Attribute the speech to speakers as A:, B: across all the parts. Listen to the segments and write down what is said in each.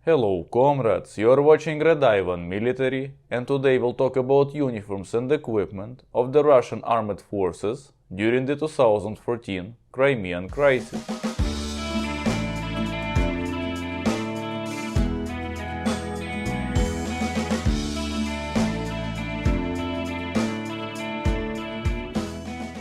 A: Hello comrades, you're watching RedIvan Military, and today we'll talk about uniforms and equipment of the Russian armed forces during the 2014 Crimean crisis.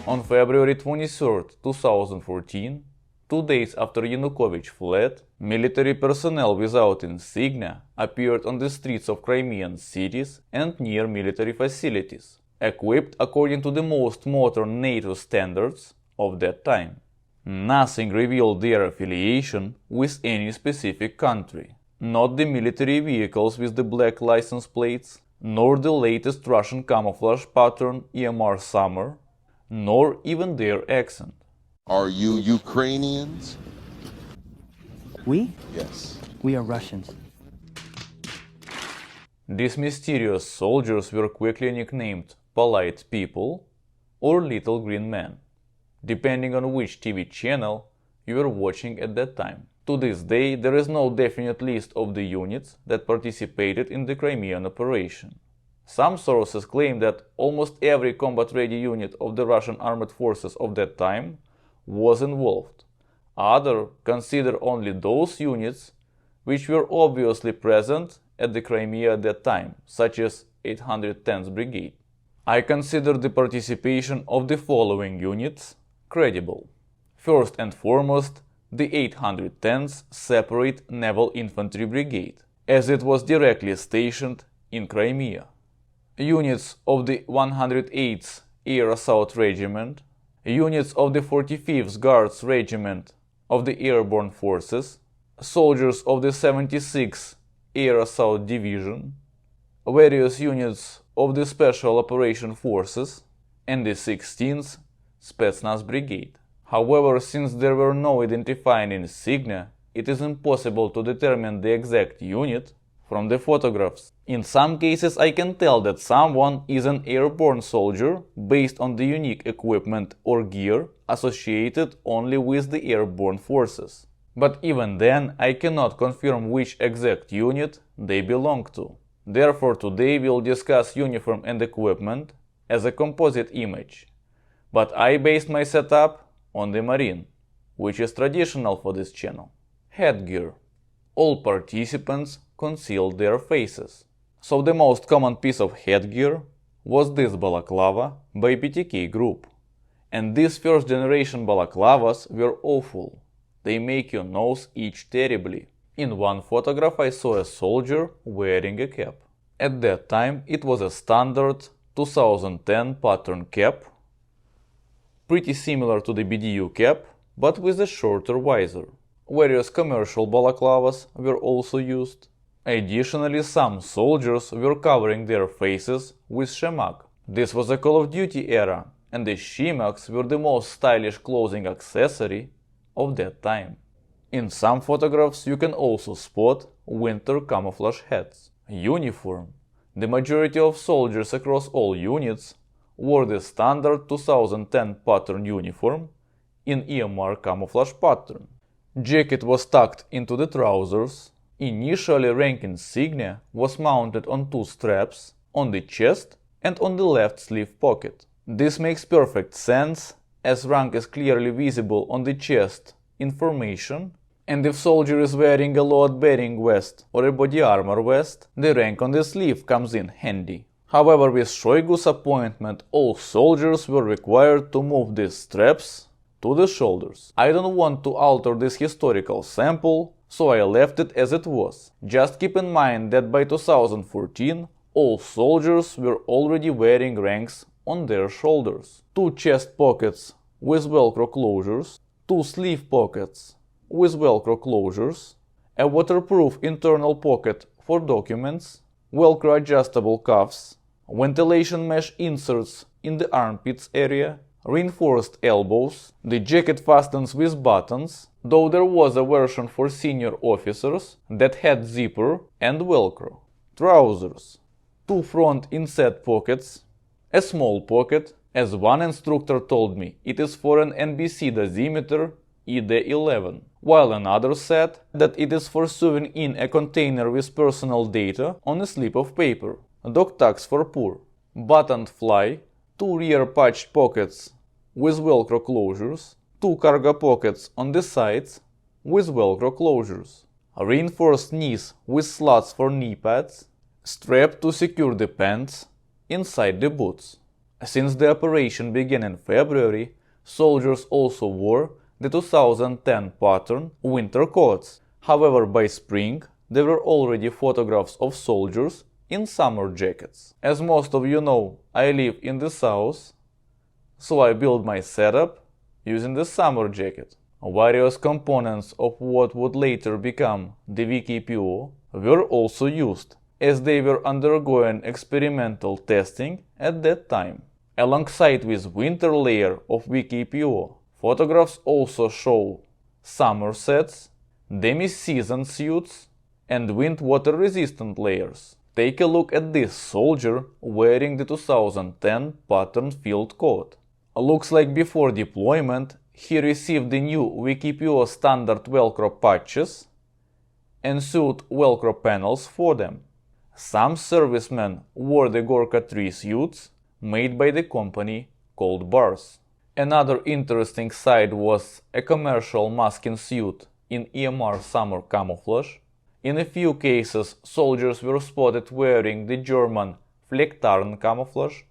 A: On February 23, 2014, 2 days after Yanukovych fled, military personnel without insignia appeared on the streets of Crimean cities and near military facilities, equipped according to the most modern NATO standards of that time. Nothing revealed their affiliation with any specific country, not the military vehicles with the black license plates, nor the latest Russian camouflage pattern EMR Summer, nor even their accent.
B: Are you Ukrainians?
C: We?
B: Yes.
C: We are Russians.
A: These mysterious soldiers were quickly nicknamed Polite People or Little Green Men, depending on which TV channel you were watching at that time. To this day, there is no definite list of the units that participated in the Crimean operation. Some sources claim that almost every combat-ready unit of the Russian armed forces of that time was involved. Others consider only those units which were obviously present at the Crimea at that time, such as 810th Brigade. I consider the participation of the following units credible. First and foremost, the 810th Separate Naval Infantry Brigade, as it was directly stationed in Crimea. Units of the 108th Air Assault Regiment, units of the 45th Guards Regiment of the Airborne Forces, soldiers of the 76th Air Assault Division, various units of the Special Operation Forces, and the 16th Spetsnaz Brigade. However, since there were no identifying insignia, it is impossible to determine the exact unit from the photographs. In some cases, I can tell that someone is an airborne soldier based on the unique equipment or gear associated only with the airborne forces. But even then, I cannot confirm which exact unit they belong to. Therefore, today we'll discuss uniform and equipment as a composite image. But I based my setup on the Marine, which is traditional for this channel. Headgear. All participants concealed their faces. So the most common piece of headgear was this balaclava by PTK group. And these first generation balaclavas were awful. They make your nose itch terribly. In one photograph I saw a soldier wearing a cap. At that time it was a standard 2010 pattern cap, pretty similar to the BDU cap, but with a shorter visor. Various commercial balaclavas were also used. Additionally, some soldiers were covering their faces with shemak. This was a Call of Duty era, and the shemaks were the most stylish clothing accessory of that time. In some photographs you can also spot winter camouflage hats. Uniform. The majority of soldiers across all units wore the standard 2010 pattern uniform in EMR camouflage pattern. Jacket was tucked into the trousers. Initially, rank insignia was mounted on two straps, on the chest and on the left sleeve pocket. This makes perfect sense, as rank is clearly visible on the chest in formation, and if soldier is wearing a load-bearing vest or a body armor vest, the rank on the sleeve comes in handy. However, with Shoigu's appointment, all soldiers were required to move these straps to the shoulders. I don't want to alter this historical sample, so I left it as it was. Just keep in mind that by 2014 all soldiers were already wearing ranks on their shoulders. Two chest pockets with velcro closures, two sleeve pockets with velcro closures, a waterproof internal pocket for documents, velcro adjustable cuffs, ventilation mesh inserts in the armpits area, reinforced elbows. The jacket fastens with buttons, though there was a version for senior officers that had zipper and velcro. Trousers. Two front inset pockets, a small pocket. As one instructor told me, it is for an NBC dosimeter ID11, while another said that it is for sewing in a container with personal data on a slip of paper. Dog tags for poor. Buttoned fly, 2 rear patched pockets with velcro closures, 2 cargo pockets on the sides with velcro closures, reinforced knees with slots for knee pads, strap to secure the pants inside the boots. Since the operation began in February, soldiers also wore the 2010 pattern winter coats. However, by spring, there were already photographs of soldiers in summer jackets. As most of you know, I live in the south, so I built my setup using the summer jacket. Various components of what would later become the VKPO were also used, as they were undergoing experimental testing at that time. Alongside with winter layer of VKPO, photographs also show summer sets, demi-season suits, and wind water resistant layers. Take a look at this soldier wearing the 2010 pattern field coat. Looks like before deployment he received the new VKPO standard velcro patches and sewed velcro panels for them. Some servicemen wore the Gorka 3 suits made by the company called Bars. Another interesting sight was a commercial masking suit in EMR summer camouflage. In a few cases, soldiers were spotted wearing the German Flecktarn camouflage.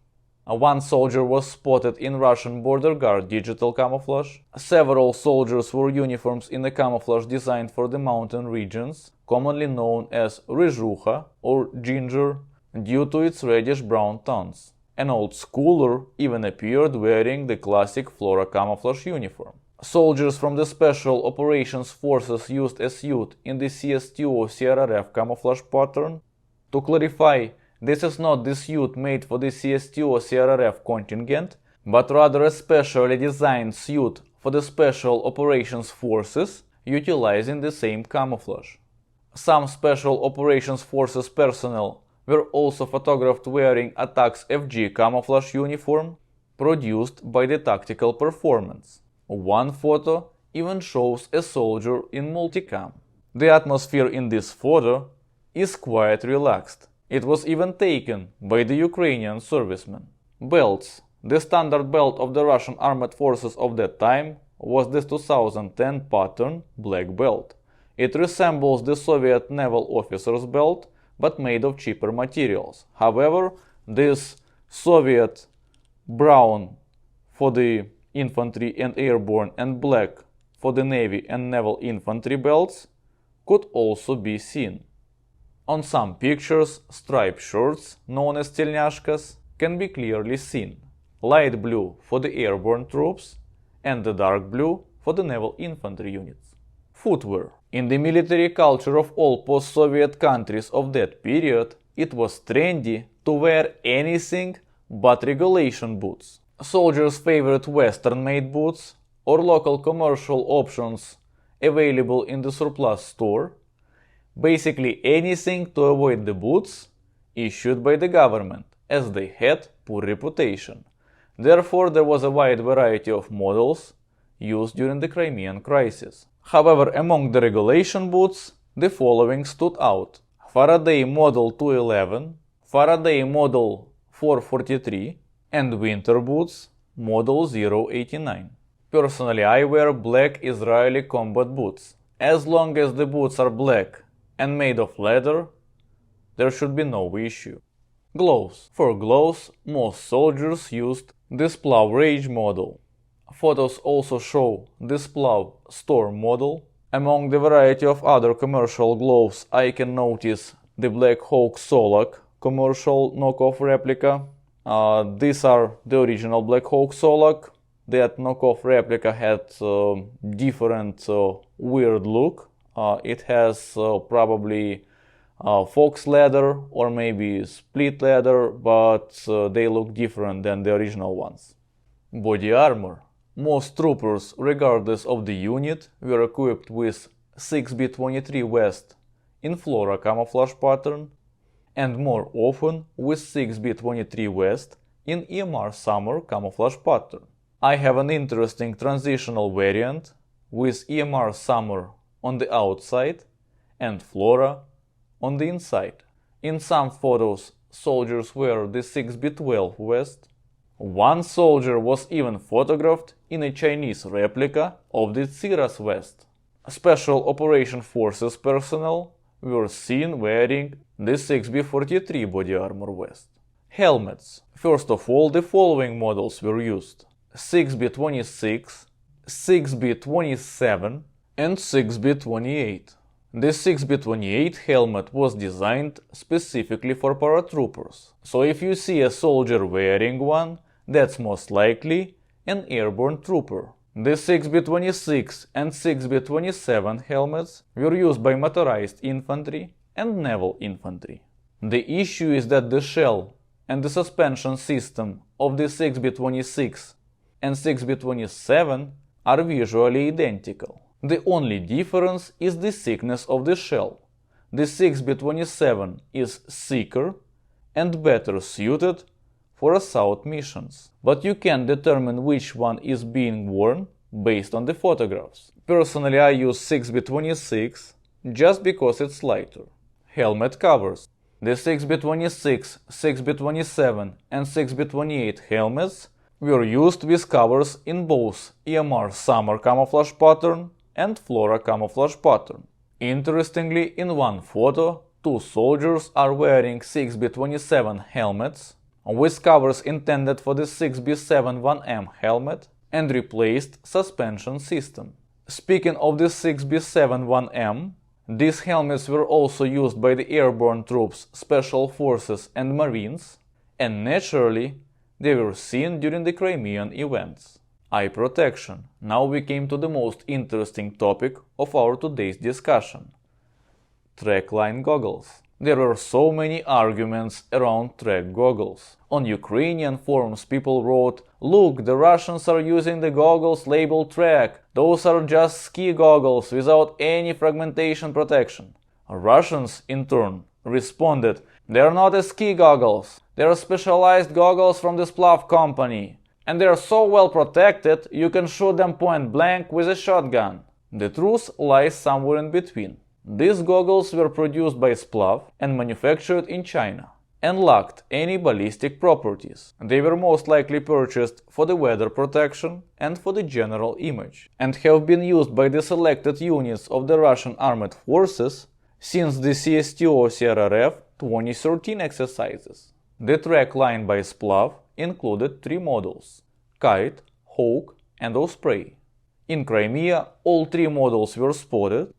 A: One soldier was spotted in Russian border guard digital camouflage. Several soldiers wore uniforms in a camouflage designed for the mountain regions, commonly known as Ryzhucha or ginger, due to its reddish-brown tones. An old schooler even appeared wearing the classic Flora camouflage uniform. Soldiers from the Special Operations Forces used a suit in the CSTO CRRF camouflage pattern. To clarify, this is not the suit made for the CSTO CRRF contingent, but rather a specially designed suit for the Special Operations Forces utilizing the same camouflage. Some Special Operations Forces personnel were also photographed wearing Attack's FG camouflage uniform produced by the Tactical Performance. One photo even shows a soldier in multicam. The atmosphere in this photo is quite relaxed. It was even taken by the Ukrainian servicemen. Belts. The standard belt of the Russian armed forces of that time was this 2010 pattern black belt. It resembles the Soviet naval officer's belt, but made of cheaper materials. However, this Soviet brown for the infantry and airborne and black for the navy and naval infantry belts could also be seen. On some pictures, striped shirts, known as tельняшkas, can be clearly seen. Light blue for the airborne troops and the dark blue for the naval infantry units. Footwear. In the military culture of all post-Soviet countries of that period, it was trendy to wear anything but regulation boots. Soldiers favored Western-made boots or local commercial options available in the surplus store. Basically anything to avoid the boots issued by the government, as they had poor reputation. Therefore, there was a wide variety of models used during the Crimean crisis. However, among the regulation boots, the following stood out: Faraday Model 211, Faraday Model 443, and winter boots Model 089. Personally, I wear black Israeli combat boots. As long as the boots are black and made of leather, there should be no issue. Gloves. For gloves, most soldiers used the Splav Rage model. Photos also show the Splav Storm model. Among the variety of other commercial gloves, I can notice the Black Hawk Solak commercial knockoff replica. These are the original Black Hawk Solak. That knockoff replica had different weird look. It has probably fox leather or maybe split leather, but they look different than the original ones. Body armor. Most troopers, regardless of the unit, were equipped with 6B23 vest in Flora camouflage pattern, and more often with 6B23 vest in EMR summer camouflage pattern. I have an interesting transitional variant with EMR Summer on the outside and Flora on the inside. In some photos, soldiers wear the 6B12 vest. One soldier was even photographed in a Chinese replica of the Tsiras vest. Special Operation Forces personnel were seen wearing the 6B43 body armor vest. Helmets. First of all, the following models were used: 6B26, 6B27 and 6B28. The 6B28 helmet was designed specifically for paratroopers, so if you see a soldier wearing one, that's most likely an airborne trooper. The 6B26 and 6B27 helmets were used by motorized infantry and naval infantry. The issue is that the shell and the suspension system of the 6B26 and 6B27 are visually identical. The only difference is the thickness of the shell. The 6B27 is thicker and better suited for assault missions, but you can determine which one is being worn based on the photographs. Personally, I use 6B26 just because it's lighter. Helmet covers. The 6B26, 6B27 and 6B28 helmets were used with covers in both EMR Summer camouflage pattern and Flora camouflage pattern. Interestingly, in one photo, two soldiers are wearing 6B27 helmets with covers intended for the 6B71M helmet and replaced suspension system. Speaking of the 6B71M, these helmets were also used by the airborne troops, special forces and marines, and naturally, they were seen during the Crimean events. Eye protection. Now we came to the most interesting topic of our today's discussion. Trackline goggles. There were so many arguments around track goggles. On Ukrainian forums people wrote, "Look, the Russians are using the goggles labeled track. Those are just ski goggles without any fragmentation protection." Russians, in turn, responded, "They are not ski goggles. They are specialized goggles from the Splav company. And they are so well protected you can shoot them point blank with a shotgun." The truth lies somewhere in between. These goggles were produced by Splav and manufactured in China, and lacked any ballistic properties. They were most likely purchased for the weather protection and for the general image, and have been used by the selected units of the Russian armed forces since the CSTO-CRRF 2013 exercises. The track line by Splav included three models: Kite, Hawk and Osprey. In Crimea, all three models were spotted,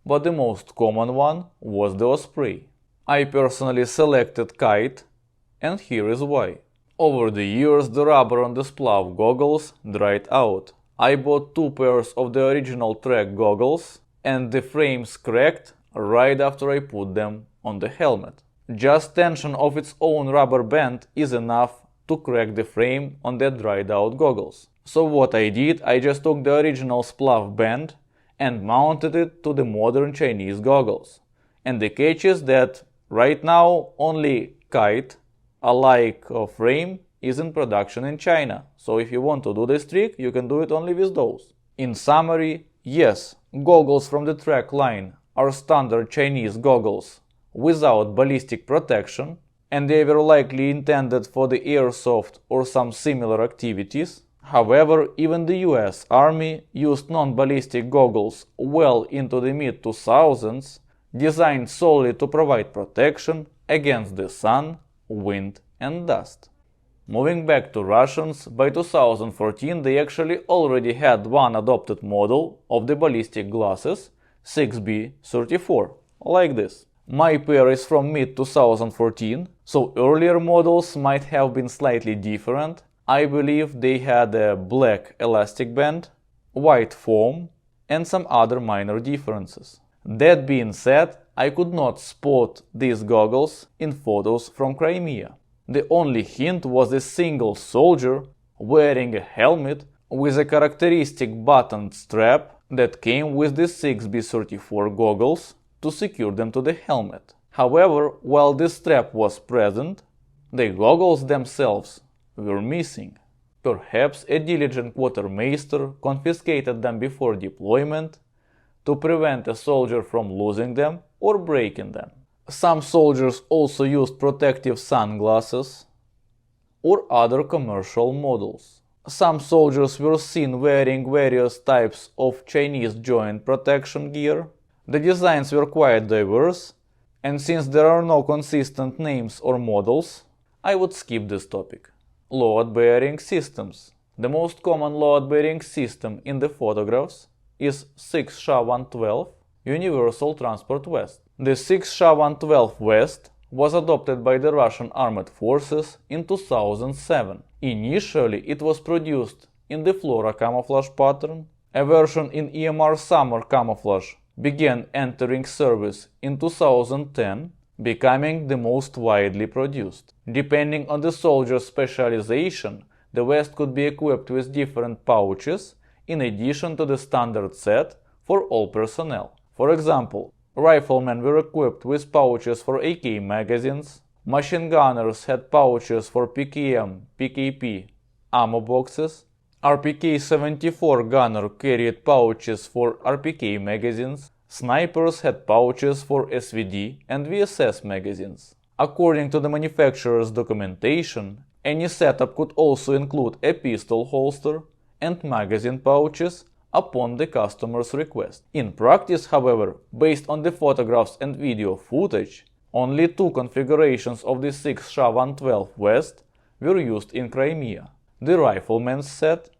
A: but the most common one was the Osprey. I personally selected Kite, and here is why. Over the years, the rubber on the Splav goggles dried out. I bought two pairs of the original track goggles, and the frames cracked right after I put them on the helmet. Just tension of its own rubber band is enough to crack the frame on the dried out goggles. So what I did, I just took the original Splav band and mounted it to the modern Chinese goggles. And the catch is that right now only Kite, alike frame, is in production in China. So if you want to do this trick, you can do it only with those. In summary, yes, goggles from the track line are standard Chinese goggles without ballistic protection, and they were likely intended for the airsoft or some similar activities. However, even the US Army used non-ballistic goggles well into the mid-2000s, designed solely to provide protection against the sun, wind and dust. Moving back to Russians, by 2014 they actually already had one adopted model of the ballistic glasses, 6B34, like this. My pair is from mid-2014, so earlier models might have been slightly different. I believe they had a black elastic band, white foam, and some other minor differences. That being said, I could not spot these goggles in photos from Crimea. The only hint was a single soldier wearing a helmet with a characteristic buttoned strap that came with the 6B34 goggles to secure them to the helmet. However, while this strap was present, the goggles themselves were missing. Perhaps a diligent quartermaster confiscated them before deployment to prevent a soldier from losing them or breaking them. Some soldiers also used protective sunglasses or other commercial models. Some soldiers were seen wearing various types of Chinese joint protection gear. The designs were quite diverse, and since there are no consistent names or models, I would skip this topic. Load-bearing systems. The most common load-bearing system in the photographs is 6SHA-112 Universal Transport Vest. The 6SHA-112 vest was adopted by the Russian Armed Forces in 2007. Initially, it was produced in the Flora camouflage pattern. A version in EMR Summer camouflage began entering service in 2010, becoming the most widely produced. Depending on the soldier's specialization, the vest could be equipped with different pouches in addition to the standard set for all personnel. For example, riflemen were equipped with pouches for AK magazines, machine gunners had pouches for PKM, PKP, ammo boxes, RPK-74 gunner carried pouches for RPK magazines, snipers had pouches for SVD and VSS magazines. According to the manufacturer's documentation, any setup could also include a pistol holster and magazine pouches upon the customer's request. In practice, however, based on the photographs and video footage, only two configurations of the 6SHA-112 vest were used in Crimea: the rifleman's set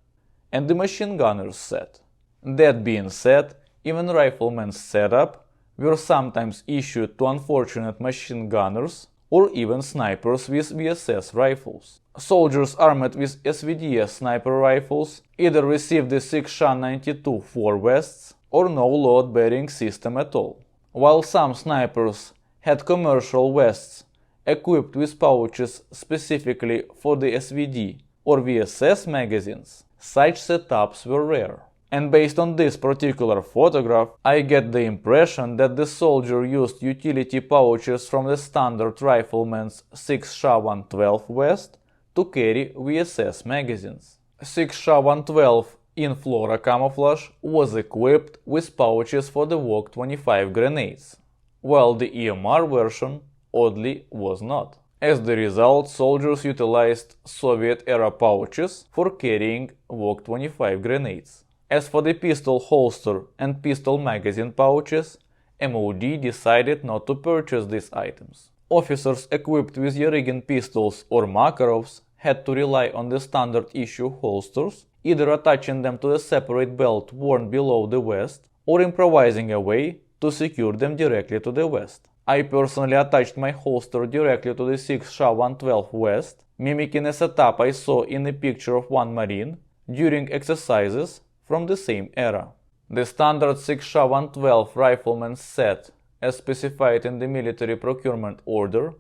A: and the machine gunner's set. That being said, even riflemen's setup were sometimes issued to unfortunate machine gunners or even snipers with VSS rifles. Soldiers armed with SVDS sniper rifles either received the 6SHA-92-4 vests or no load-bearing system at all, while some snipers had commercial vests equipped with pouches specifically for the SVD or VSS magazines. Such setups were rare. And based on this particular photograph, I get the impression that the soldier used utility pouches from the standard rifleman's 6SHA-112 vest to carry VSS magazines. 6SHA-112 in Flora camouflage was equipped with pouches for the VOG-25 grenades, while the EMR version, oddly, was not. As the result, soldiers utilized Soviet-era pouches for carrying VOG-25 grenades. As for the pistol holster and pistol magazine pouches, MOD decided not to purchase these items. Officers equipped with Yarygin pistols or Makarovs had to rely on the standard issue holsters, either attaching them to a separate belt worn below the vest or improvising a way to secure them directly to the vest. I personally attached my holster directly to the 6SHA-112 vest, mimicking a setup I saw in a picture of one Marine during exercises from the same era. The standard 6SHA-112 rifleman's set, as specified in the military procurement order,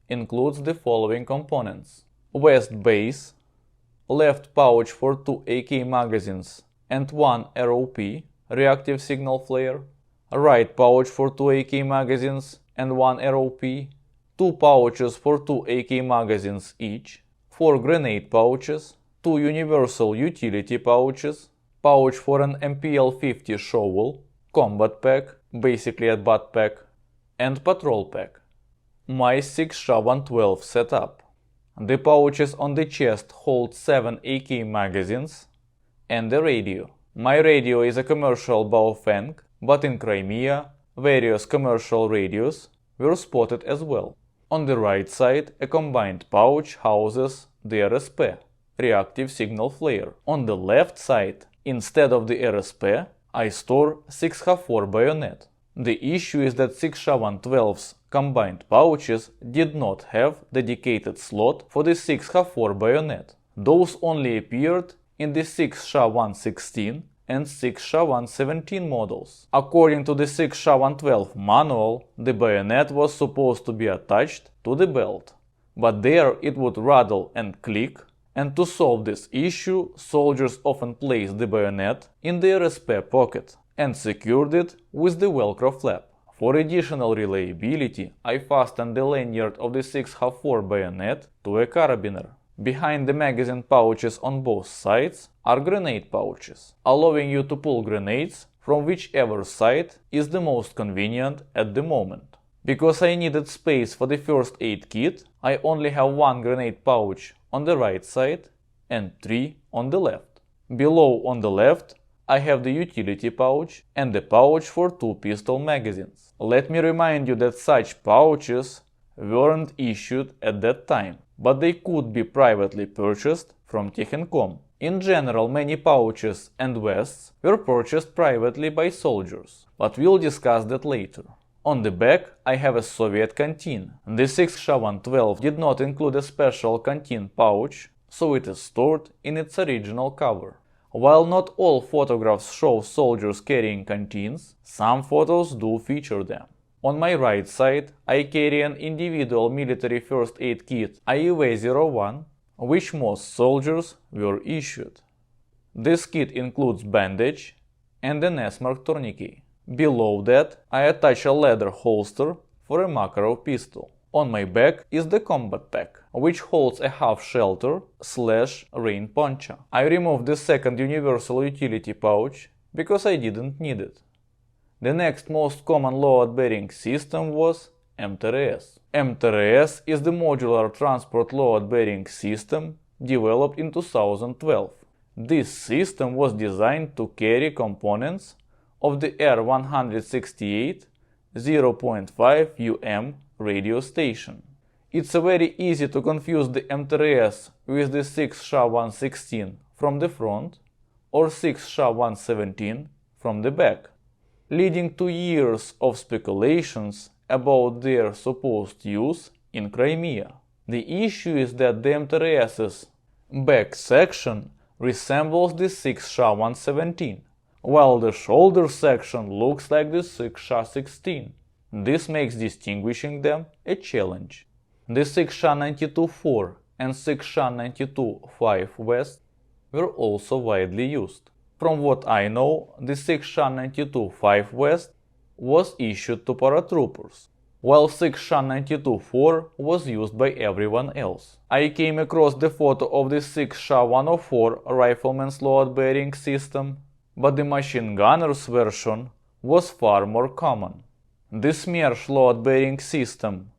A: includes the following components: vest base, left pouch for 2 AK magazines and 1 ROP, reactive signal flare, right pouch for 2 AK magazines and 1 ROP, 2 pouches for 2 AK magazines each, 4 grenade pouches, 2 universal utility pouches, pouch for an MPL-50 shovel, combat pack, basically a butt pack, and patrol pack. My 6SHA-112 setup. The pouches on the chest hold 7 AK magazines and a radio. My radio is a commercial Baofeng, but in Crimea, various commercial radios were spotted as well. On the right side, a combined pouch houses the RSP, reactive signal flare. On the left side, instead of the RSP, I store 6H4 bayonet. The issue is that 6SHA-112's combined pouches did not have dedicated slot for the 6H4 bayonet. Those only appeared in the 6SHA-116 and 6SHA-117 models. According to the 6SHA-112 manual, the bayonet was supposed to be attached to the belt, but there it would rattle and click, and to solve this issue, soldiers often placed the bayonet in the RSP pocket and secured it with the Velcro flap. For additional reliability, I fastened the lanyard of the 6H4 bayonet to a carabiner. Behind the magazine pouches on both sides are grenade pouches, allowing you to pull grenades from whichever side is the most convenient at the moment. Because I needed space for the first aid kit, I only have one grenade pouch on the right side and 3 on the left. Below on the left, I have the utility pouch and the pouch for 2 pistol magazines. Let me remind you that such pouches weren't issued at that time, but they could be privately purchased from Tech.com. In general, many pouches and vests were purchased privately by soldiers, but we'll discuss that later. On the back, I have a Soviet canteen. The 6SH-112 did not include a special canteen pouch, so it is stored in its original cover. While not all photographs show soldiers carrying canteens, some photos do feature them. On my right side, I carry an individual military first aid kit IUV-01, which most soldiers were issued. This kit includes bandage and an S-mark tourniquet. Below that, I attach a leather holster for a Makarov pistol. On my back is the combat pack, which holds a half shelter / rain poncho. I removed the second universal utility pouch because I didn't need it. The next most common load-bearing system was MTRS. MTRS is the modular transport load-bearing system developed in 2012. This system was designed to carry components of the R168 0.5 UM radio station. It's very easy to confuse the MTRS with the 6SH-116 from the front or 6SH-117 from the back, leading to years of speculations about their supposed use in Crimea. The issue is that the MTRS's back section resembles the 6SH-117, while the shoulder section looks like the 6SH-16. This makes distinguishing them a challenge. The 6SH-92-4 and 6SH-92-5 vests were also widely used. From what I know, the 6SH-92-5 vest was issued to paratroopers, while 6SH-92-4 was used by everyone else. I came across the photo of the 6SH-104 rifleman's load-bearing system, but the machine gunner's version was far more common. The SMERSH load-bearing system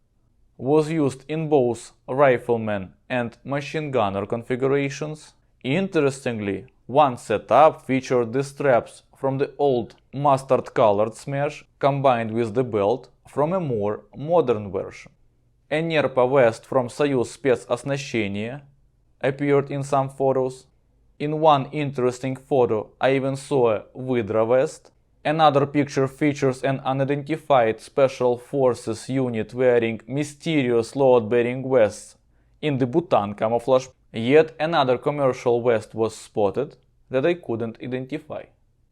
A: was used in both rifleman and machine gunner configurations. Interestingly, one setup featured the straps from the old mustard-colored SMERSH combined with the belt from a more modern version. A Nerpa vest from Soyuz Spецоснащение appeared in some photos. In one interesting photo, I even saw a Vidra vest. Another picture features an unidentified Special Forces unit wearing mysterious load-bearing vests in the Bhutan camouflage. Yet another commercial vest was spotted that I couldn't identify.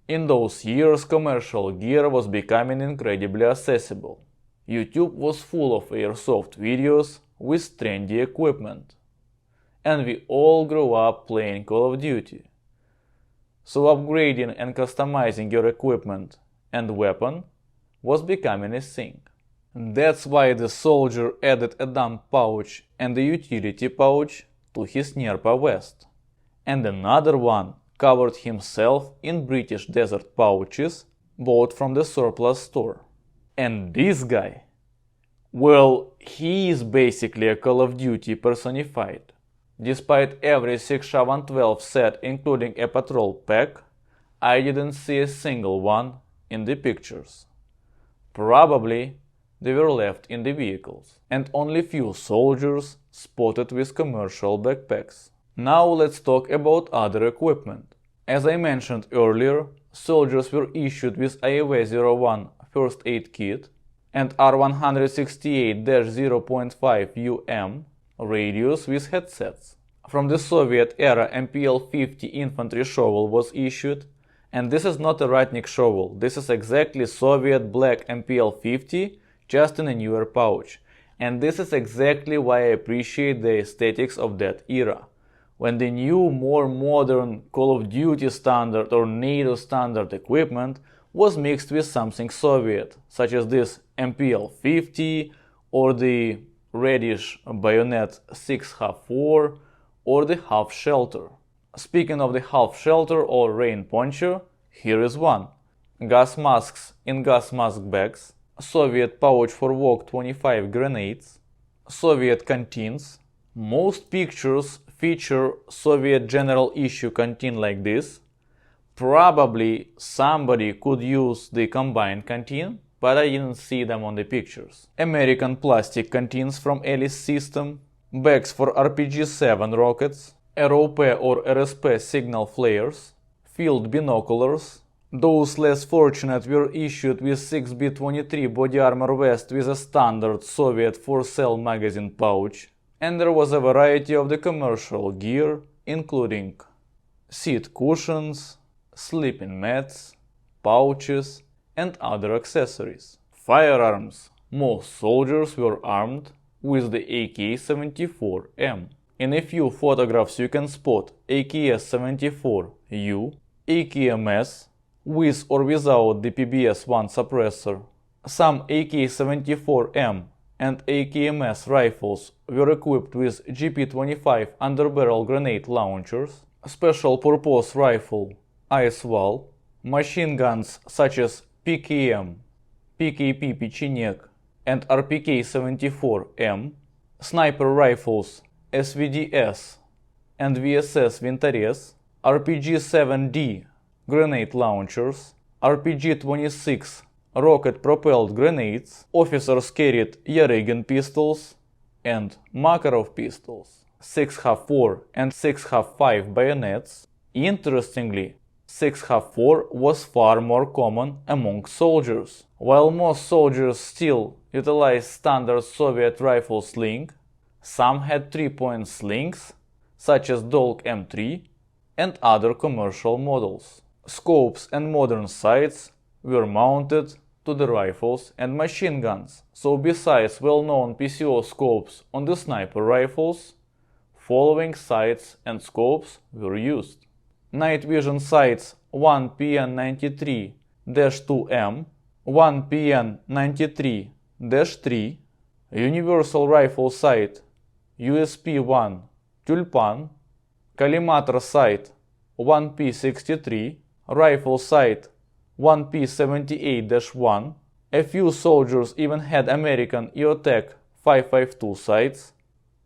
A: In those years, commercial gear was becoming incredibly accessible. YouTube was full of airsoft videos with trendy equipment. And we all grew up playing Call of Duty. So upgrading and customizing your equipment and weapon was becoming a thing. That's why the soldier added a dump pouch and a utility pouch to his Nerpa vest. And another one covered himself in British desert pouches bought from the surplus store. And this guy? Well, he is basically a Call of Duty personified. Despite every 6SH-112 set including a patrol pack, I didn't see a single one in the pictures. Probably they were left in the vehicles, and only few soldiers spotted with commercial backpacks. Now let's talk about other equipment. As I mentioned earlier, soldiers were issued with IUV-01 first aid kit and R168-0.5 UM radios with headsets. From the Soviet era, MPL-50 infantry shovel was issued, and this is not a Ratnik shovel, this is exactly Soviet black MPL-50, just in a newer pouch. And this is exactly why I appreciate the aesthetics of that era, when the new, more modern Call of Duty standard or NATO standard equipment was mixed with something Soviet, such as this MPL-50 or the reddish bayonet 6H4 or the half shelter. Speaking of the half shelter or rain poncho, here is one. Gas masks in gas mask bags, Soviet pouch for VOG-25 grenades, Soviet canteens. Most pictures feature Soviet general issue canteen like this. Probably somebody could use the combined canteen, but I didn't see them on the pictures. American plastic canteens from Ellis system, bags for RPG-7 rockets, ROP or RSP signal flares, field binoculars. Those less fortunate were issued with 6B23 body armor vest with a standard Soviet 4-cell magazine pouch, and there was a variety of the commercial gear, including seat cushions, sleeping mats, pouches, and other accessories. Firearms. Most soldiers were armed with the AK-74M. In a few photographs you can spot AKS-74U, AKMS, with or without the PBS-1 suppressor. Some AK-74M and AKMS rifles were equipped with GP-25 underbarrel grenade launchers, special purpose rifle, ISWAL, machine guns such as PKM, PKP Печенек, and RPK-74M, sniper rifles SVDS and VSS Винторез, RPG-7D grenade launchers, RPG-26 rocket-propelled grenades, officers carried Yarygin pistols and Makarov pistols, 6.4 and 6.5 bayonets. Interestingly, 6.4 was far more common among soldiers. While most soldiers still utilized standard Soviet rifle sling, some had 3-point slings, such as Dolk M3 and other commercial models. Scopes and modern sights were mounted to the rifles and machine guns, so besides well-known PCO scopes on the sniper rifles, following sights and scopes were used. Night vision sights 1PN93-2M, 1PN93-3, universal rifle sight USP-1 Tulpan, collimator sight 1P63, rifle sight 1P78-1. A few soldiers even had American EOTech 5.52 sights,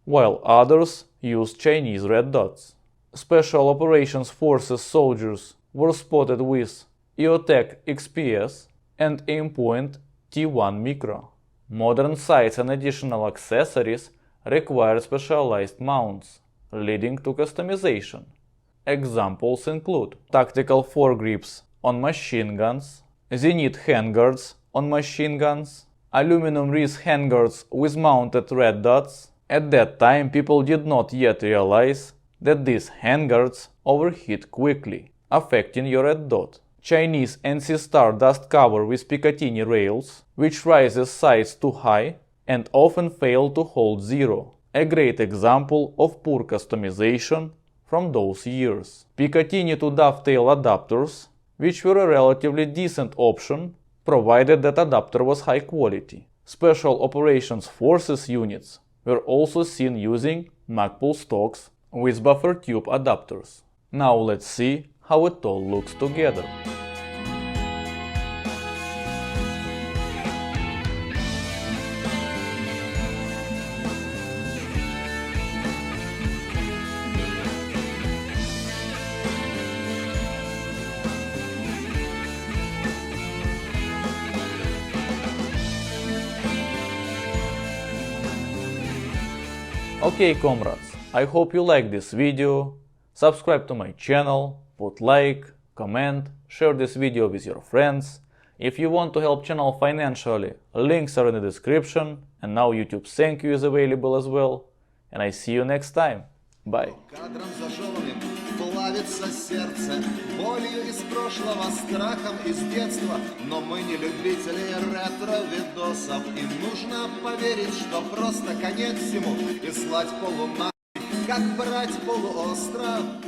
A: while others used Chinese red dots. Special Operations Forces soldiers were spotted with EOTech XPS and Aimpoint T1 Micro. Modern sights and additional accessories required specialized mounts, leading to customization. Examples include tactical foregrips on machine guns, Zenith handguards on machine guns, aluminum wrist handguards with mounted red dots. At that time, people did not yet realize that these handguards overheat quickly, affecting your red dot. Chinese NC-Star dust cover with Picatinny rails, which rises sights too high and often fail to hold zero. A great example of poor customization from those years. Picatinny to dovetail adapters, which were a relatively decent option, provided that adapter was high quality. Special Operations Forces units were also seen using Magpul stocks with buffer tube adapters. Now let's see how it all looks together. Okay, comrades, I hope you like this video. Subscribe to my channel, put like, comment, share this video with your friends. If you want to help channel financially, links are in the description, and now YouTube thank you is available as well. And I see you next time. Bye.
D: Плавится сердце болью из прошлого, страхом из детства. Но мы не любители ретро-видосов, и нужно поверить, что просто конец всему и слать полумаги, как брать полуостров.